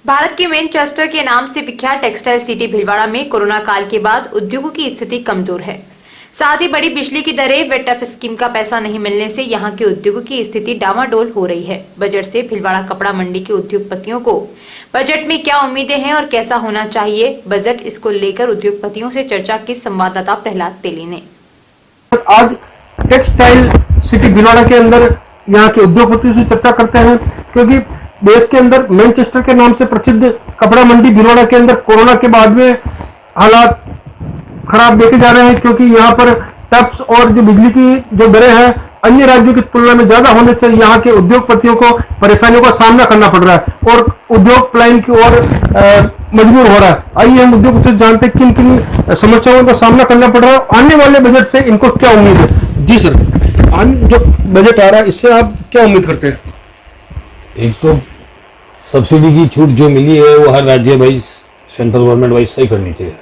भारत के मैनचेस्टर के नाम से विख्यात टेक्सटाइल सिटी भीलवाड़ा में कोरोना काल के बाद उद्योगों की स्थिति कमजोर है। साथ ही बड़ी बिजली की दरें व टफ स्कीम का पैसा नहीं मिलने से यहां के उद्योगों की स्थिति डामाडोल हो रही है। बजट से भीलवाड़ा कपड़ा मंडी के उद्योगपतियों को बजट में क्या उम्मीदें हैं और कैसा होना चाहिए बजट, इसको लेकर उद्योगपतियों से चर्चा की संवाददाता प्रहलाद तेली ने। आज टेक्सटाइल सिटी भीलवाड़ा के अंदर यहाँ के उद्योगपतियों से चर्चा करते हैं, क्योंकि देश के अंदर मैनचेस्टर के नाम से प्रसिद्ध कपड़ा मंडी भीलवाड़ा के अंदर कोरोना के बाद में हालात खराब देखे जा रहे हैं, क्योंकि यहाँ पर टैक्स और जो बिजली की जो दरें हैं अन्य राज्यों की तुलना में ज्यादा होने से यहाँ के उद्योगपतियों को परेशानियों का सामना करना पड़ रहा है और उद्योग पलायन की ओर मजबूर हो रहा है। आइए हम उद्योग से जानते हैं किन किन समस्याओं का सामना करना पड़ रहा है, आने वाले बजट से इनको क्या उम्मीद है। जी सर, जो बजट आ रहा है इससे आप क्या उम्मीद करते हैं? एक तो सब्सिडी की छूट जो मिली है वो हर राज्य वाइज, सेंट्रल गवर्नमेंट वाइज सही करनी चाहिए।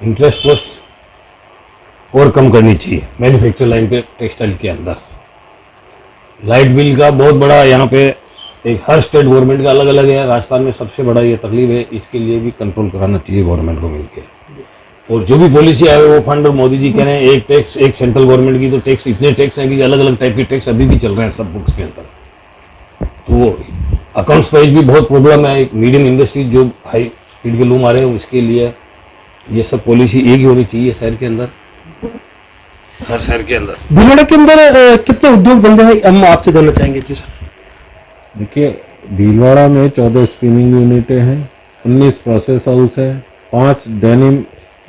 इंटरेस्ट कॉस्ट और कम करनी चाहिए मैन्युफैक्चर लाइन पे, टेक्सटाइल के अंदर। लाइट बिल का बहुत बड़ा यहाँ पे एक हर स्टेट गवर्नमेंट का अलग अलग है, राजस्थान में सबसे बड़ा ये तकलीफ है, इसके लिए भी कंट्रोल कराना चाहिए गवर्नमेंट को मिलकर। और जो भी पॉलिसी आए वो फंड, और मोदी जी कह रहे हैं एक टैक्स, एक सेंट्रल गवर्नमेंट की, तो टैक्स इतने टैक्स हैं कि अलग अलग टाइप के टैक्स अभी भी चल रहे हैं सब बुक्स के अंदर। तो अकाउंट्स वाइज भी बहुत प्रॉब्लम है। एक मीडियम इंडस्ट्री जो हाई स्पीड के लोग आ रहे हैं उसके लिए ये सब पॉलिसी एक ही होनी चाहिए शहर के अंदर, हर शहर के अंदर। भीलवाड़ा के अंदर कितने उद्योग धंधे हैं हम आपसे जानना चाहेंगे। जी सर, देखिए भीलवाड़ा में 14 स्पिनिंग यूनिटें हैं, 19 प्रोसेस हाउस है, 5 डेनिम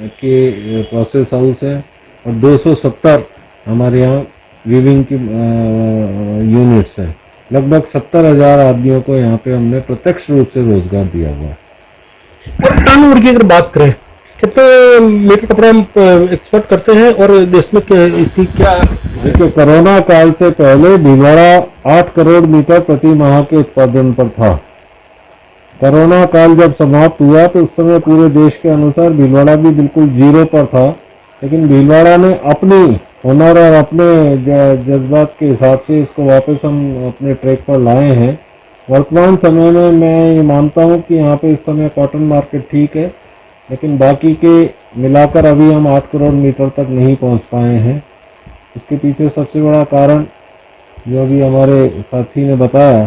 के प्रोसेस हाउस है और 270 हमारे यहाँ वीविंग की यूनिट्स हैं। लगभग 70,000 आदमियों को यहाँ पे हमने प्रत्यक्ष रूप से रोजगार दिया हुआ है। और टर्नओवर की अगर बात करें, कितने मीटर कपड़ा हम एक्सपोर्ट करते हैं और देश में इसकी क्या? देखिए कोरोना काल से पहले भीलवाड़ा 8 करोड़ मीटर प्रति माह के उत्पादन पर था। कोरोना काल जब समाप्त हुआ तो उस समय पूरे देश के अनुसार भीलवाड़ा भी बिल्कुल जीरो पर था, लेकिन भीलवाड़ा ने अपनी हुनर और अपने जज्बात के हिसाब से इसको वापस हम अपने ट्रैक पर लाए हैं। वर्तमान समय में मैं ये मानता हूँ कि यहाँ पे इस समय कॉटन मार्केट ठीक है, लेकिन बाकी के मिलाकर अभी हम 8 करोड़ मीटर तक नहीं पहुँच पाए हैं। इसके पीछे सबसे बड़ा कारण जो अभी हमारे साथी ने बताया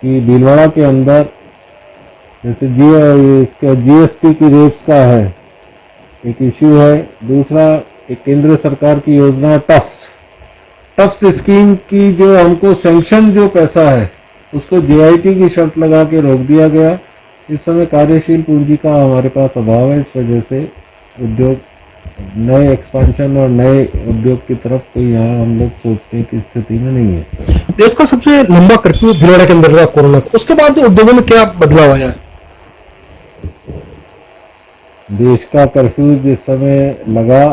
कि भीलवाड़ा के अंदर जैसे इसका GST की रेट्स का है एक इश्यू है। दूसरा एक केंद्र सरकार की योजना टफ्स स्कीम की जो हमको सैंक्शन जो पैसा है उसको JIT की शर्त लगा के रोक दिया गया। इस समय कार्यशील पूंजी का हमारे पास अभाव है, इस वजह से उद्योग नए एक्सपेंशन और नए उद्योग की तरफ कोई यहाँ हम लोग सोचते की स्थिति में नहीं है। देश का सबसे लंबा कर्फ्यू भीलवाड़ा के अंदर लगा कोरोना, उसके बाद उद्योगों में क्या बदलाव आया है? देश का कर्फ्यू जिस समय लगा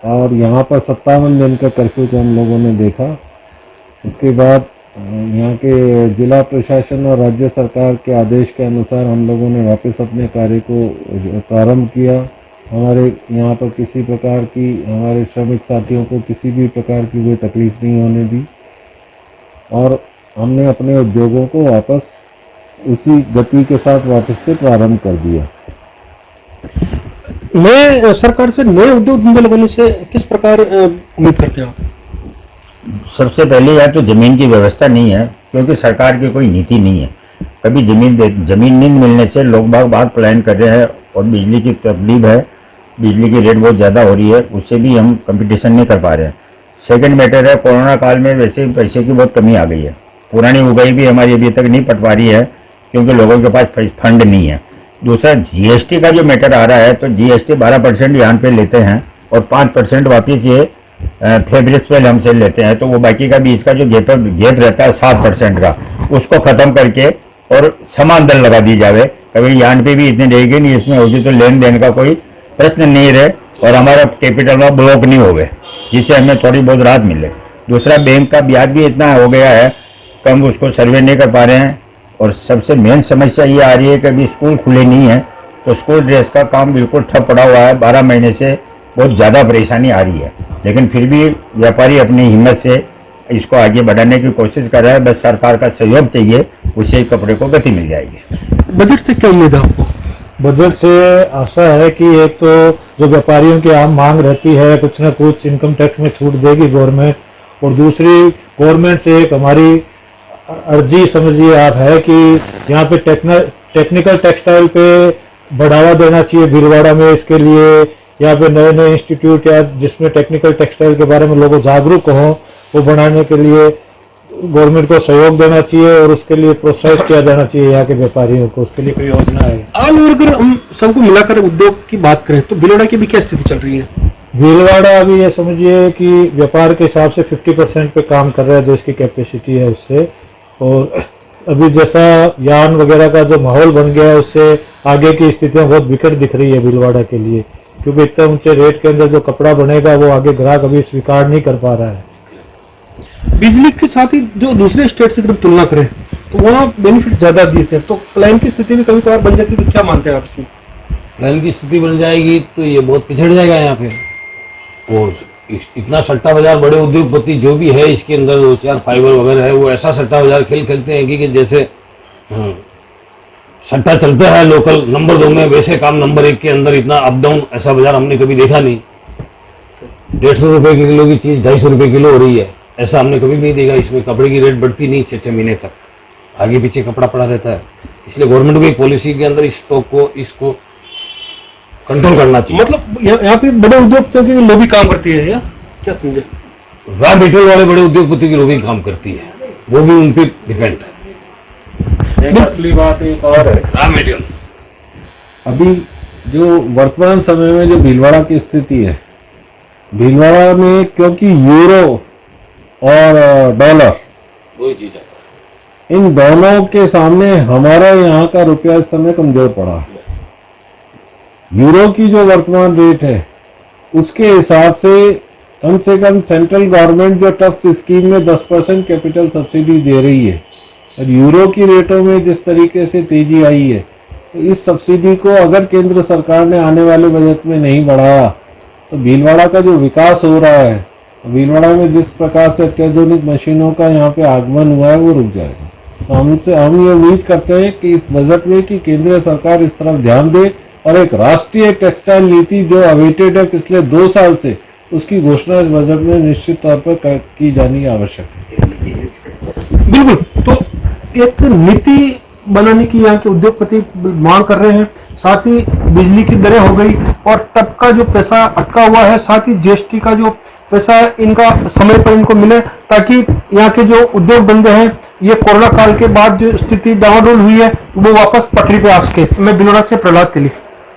और यहाँ पर 57 दिन का कर्फ्यू को हम लोगों ने देखा, उसके बाद यहाँ के जिला प्रशासन और राज्य सरकार के आदेश के अनुसार हम लोगों ने वापस अपने कार्य को प्रारंभ किया। हमारे यहाँ पर किसी प्रकार की, हमारे श्रमिक साथियों को किसी भी प्रकार की कोई तकलीफ नहीं होने दी और हमने अपने उद्योगों को वापस उसी गति के साथ वापस से प्रारंभ कर दिया। नए सरकार से नए उद्योग धंधे लगाने से किस प्रकार उम्मीद करते हो? सबसे पहले यार तो ज़मीन की व्यवस्था नहीं है, क्योंकि सरकार की कोई नीति नहीं है। कभी ज़मीन नहीं मिलने से लोग बाग पलायन कर रहे हैं और बिजली की तकलीफ है, बिजली की रेट बहुत ज़्यादा हो रही है, उससे भी हम कंपटीशन नहीं कर पा रहे हैं। सेकंड मैटर है, कोरोना काल में वैसे पैसे की बहुत कमी आ गई है। पुरानी उगाई भी हमारी अभी तक नहीं पट पा रही है क्योंकि लोगों के पास फंड नहीं है। दूसरा GST का जो मैटर आ रहा है, तो GST 12% यहाँ पे लेते हैं और 5% वापिस ये फैब्रिक्स पे हमसे लेते हैं, तो वो बाकी का बीच का जो गैप रहता है 7% का, उसको ख़त्म करके और समान दर लगा दी जावे। कभी यहाँ पे भी इतनी रहेगी नहीं, इसमें होगी तो लेन देन का कोई प्रश्न नहीं रहे और हमारा कैपिटल में ब्लॉक नहीं होवे, जिससे हमें थोड़ी बहुत राहत मिले। दूसरा बैंक का ब्याज भी इतना हो गया है, कम उसको सर्वे नहीं कर पा रहे हैं। और सबसे मेन समस्या ये आ रही है कि अभी स्कूल खुले नहीं है, तो स्कूल ड्रेस का काम बिल्कुल ठप पड़ा हुआ है। 12 महीने से बहुत ज़्यादा परेशानी आ रही है, लेकिन फिर भी व्यापारी अपनी हिम्मत से इसको आगे बढ़ाने की कोशिश कर रहा है। बस सरकार का सहयोग चाहिए, उससे कपड़े को गति मिल जाएगी। बजट से क्या उम्मीद है आपको? बजट से आशा है कि एक तो जो व्यापारियों की आम मांग रहती है कुछ ना कुछ इनकम टैक्स में छूट देगी गवर्नमेंट, और दूसरी गवर्नमेंट से एक हमारी अर्जी समझिए आप है कि यहाँ पे टेक्निकल टेक्सटाइल पे बढ़ावा देना चाहिए भीलवाड़ा में। इसके लिए यहाँ पे नए नए इंस्टीट्यूट या जिसमें टेक्निकल टेक्सटाइल के बारे में लोग जागरूक हों, वो बनाने के लिए गवर्नमेंट को सहयोग देना चाहिए और उसके लिए प्रोत्साहित किया जाना चाहिए यहाँ के व्यापारियों को। उसके लिए कोई योजना है। ऑल ओवर अगर हम सबको मिलाकर उद्योग की बात करें तो भीलवाड़ा की भी क्या स्थिति चल रही है? भीलवाड़ा अभी ये समझिए कि व्यापार के हिसाब से 50% पे काम कर रहा है जो इसकी कैपेसिटी है उससे, और अभी जैसा यान वगैरह का जो माहौल बन गया है उससे आगे की स्थितियां बहुत विकट दिख रही है भीलवाड़ा के लिए, क्योंकि इतने ऊंचे रेट के अंदर जो कपड़ा बनेगा वो आगे ग्राहक अभी स्वीकार नहीं कर पा रहा है। बिजली के साथ ही जो दूसरे स्टेट से जब तुलना करें तो वहाँ बेनिफिट ज्यादा देते हैं, तो प्लान की स्थिति भी कभी कभार बन जाती है, तो क्या मानते हैं आप इसमें? प्लान की स्थिति बन जाएगी तो ये बहुत पिछड़ जाएगा यहाँ पे। और इतना सट्टा बाजार, बड़े उद्योगपति जो भी है इसके अंदर 2-4 फाइबर वगैरह है, वो ऐसा सट्टा बाजार खेलते हैं कि जैसे सट्टा चलता है लोकल नंबर 2 में, वैसे काम नंबर 1 के अंदर इतना अप डाउन ऐसा बाजार हमने कभी देखा नहीं। 150 रुपए किलो की चीज 250 रुपए किलो हो रही है, ऐसा हमने कभी नहीं देखा। इसमें कपड़े की रेट बढ़ती नहीं 6-6 महीने तक, आगे पीछे कपड़ा पड़ा रहता है। इसलिए गवर्नमेंट को एक पॉलिसी के अंदर इस स्टॉक को इसको कंट्रोल करना चाहिए। मतलब यहाँ पे बड़े उद्योगपतियों की लोभी काम करती है या क्या समझे? रॉ मटेरियल वाले बड़े उद्योगपति की लोग काम करती है, वो भी उन पे डिपेंड है। असली बात एक और है, रॉ मटेरियल अभी जो वर्तमान समय में जो भीलवाड़ा की स्थिति है, भीलवाड़ा में क्योंकि यूरो और डॉलर वही चीज है, इन दोनों के सामने हमारा यहाँ का रुपया इस समय कमजोर पड़ा है। यूरो की जो वर्तमान रेट है उसके हिसाब से कम सेंट्रल गवर्नमेंट जो ट्रस्ट स्कीम में 10% कैपिटल सब्सिडी दे रही है, और यूरो की रेटों में जिस तरीके से तेजी आई है, तो इस सब्सिडी को अगर केंद्र सरकार ने आने वाले बजट में नहीं बढ़ाया तो भीलवाड़ा का जो विकास हो रहा है, भीलवाड़ा में जिस प्रकार से अत्याधुनिक मशीनों का यहाँ पे आगमन हुआ है वो रुक जाएगा। तो हम ये उम्मीद करते हैं कि इस बजट में कि केंद्र सरकार इस तरफ ध्यान दे और एक राष्ट्रीय टेक्सटाइल नीति जो अवेटेड है पिछले 2 साल से, उसकी घोषणा इस बजट में निश्चित तौर पर की जानी आवश्यक है। बिल्कुल, तो एक नीति बनाने की यहाँ के उद्योगपति मांग कर रहे हैं, साथ ही बिजली की दरें हो गई और तब का जो पैसा अटका हुआ है, साथ ही जीएसटी का जो पैसा है इनका समय पर इनको मिले, ताकि यहाँ के जो उद्योग धंधे हैं ये कोरोना काल के बाद जो स्थिति डावाडोल हुई है वो वापस पटरी पे आ सके। मैं भीलवाड़ा से प्रहलाद तेली।